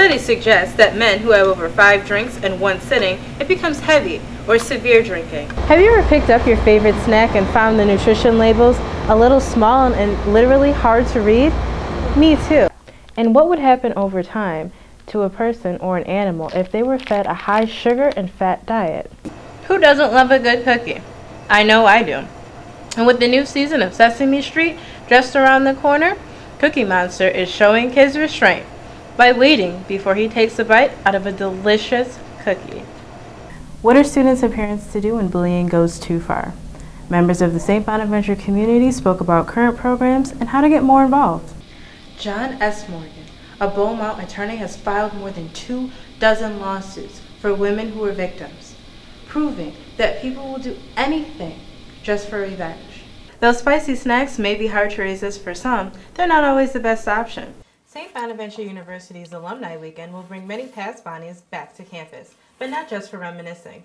Studies suggest that men who have over 5 drinks in one sitting, it becomes heavy or severe drinking. Have you ever picked up your favorite snack and found the nutrition labels a little small and literally hard to read? Me too. And what would happen over time to a person or an animal if they were fed a high sugar and fat diet? Who doesn't love a good cookie? I know I do. And with the new season of Sesame Street just around the corner, Cookie Monster is showing kids restraint by waiting before he takes a bite out of a delicious cookie. What are students and parents to do when bullying goes too far? Members of the St. Bonaventure community spoke about current programs and how to get more involved. John S. Morgan, a Beaumont attorney, has filed more than 24 lawsuits for women who were victims, proving that people will do anything just for revenge. Though spicy snacks may be hard to resist for some, they're not always the best option. St. Bonaventure University's Alumni Weekend will bring many past Bonnies back to campus, but not just for reminiscing.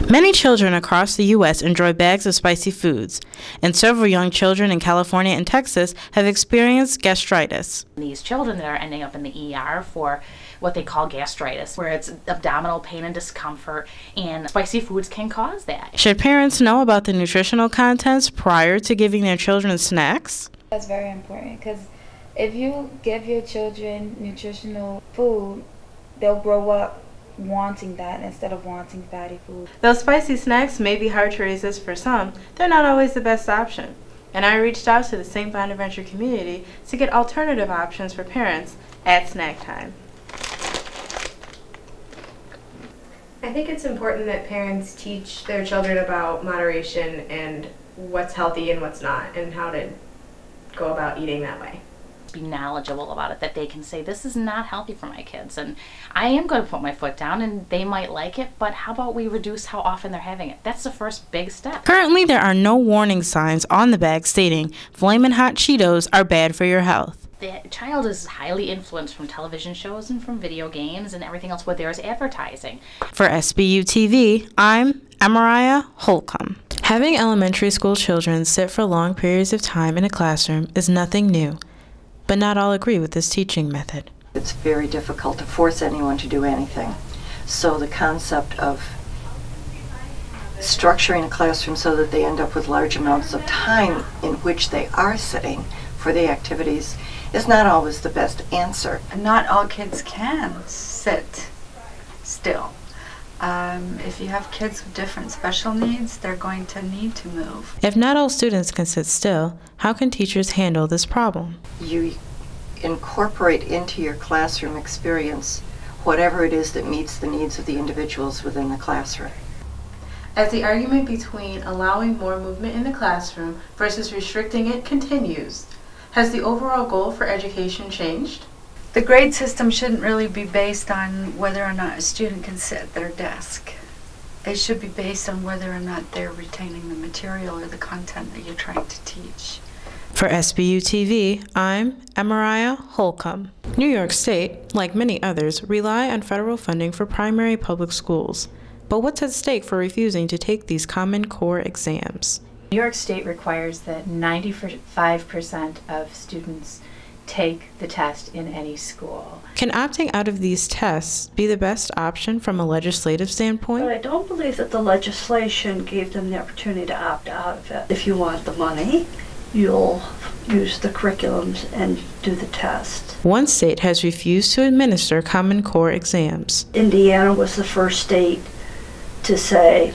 Many children across the U.S. enjoy bags of spicy foods, and several young children in California and Texas have experienced gastritis. These children that are ending up in the ER for what they call gastritis, where it's abdominal pain and discomfort, and spicy foods can cause that. Should parents know about the nutritional contents prior to giving their children snacks? That's very important, because if you give your children nutritional food, they'll grow up wanting that instead of wanting fatty food. Though spicy snacks may be hard to resist for some, they're not always the best option. And I reached out to the St. Bonaventure community to get alternative options for parents at snack time. I think it's important that parents teach their children about moderation and what's healthy and what's not, and how to go about eating that way. Be knowledgeable about it, that they can say, this is not healthy for my kids, and I am going to put my foot down, and they might like it, but how about we reduce how often they're having it? That's the first big step. Currently, there are no warning signs on the bag stating Flamin' Hot Cheetos are bad for your health. The child is highly influenced from television shows and from video games and everything else where there's advertising. For SBU TV, I'm Emmariah Holcomb. Having elementary school children sit for long periods of time in a classroom is nothing new, but not all agree with this teaching method. It's very difficult to force anyone to do anything. So the concept of structuring a classroom so that they end up with large amounts of time in which they are sitting for the activities is not always the best answer. Not all kids can sit still. If you have kids with different special needs, they're going to need to move. If not all students can sit still, how can teachers handle this problem? You incorporate into your classroom experience whatever it is that meets the needs of the individuals within the classroom. As the argument between allowing more movement in the classroom versus restricting it continues, has the overall goal for education changed? The grade system shouldn't really be based on whether or not a student can sit at their desk. They should be based on whether or not they're retaining the material or the content that you're trying to teach. For SBU TV, I'm Emmariah Holcomb. New York State, like many others, rely on federal funding for primary public schools. But what's at stake for refusing to take these Common Core exams? New York State requires that 95% of students take the test in any school. Can opting out of these tests be the best option from a legislative standpoint? But I don't believe that the legislation gave them the opportunity to opt out of it. If you want the money, you'll use the curriculums and do the test. One state has refused to administer Common Core exams. Indiana was the first state to say,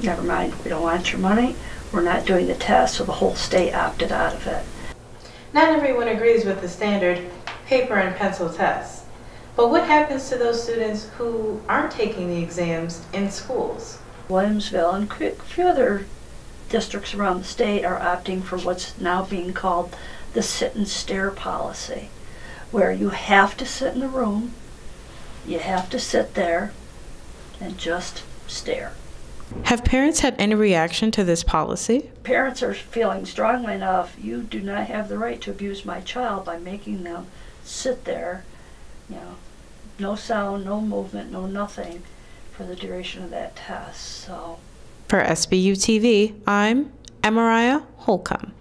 never mind, we don't want your money, we're not doing the test, so the whole state opted out of it. Not everyone agrees with the standard paper and pencil tests. But what happens to those students who aren't taking the exams in schools? Williamsville and a few other districts around the state are opting for what's now being called the sit and stare policy, where you have to sit in the room, you have to sit there, and just stare. Have parents had any reaction to this policy? Parents are feeling strongly enough, you do not have the right to abuse my child by making them sit there, you know, no sound, no movement, no nothing for the duration of that test. So, for SBU TV, I'm Emmariah Holcomb.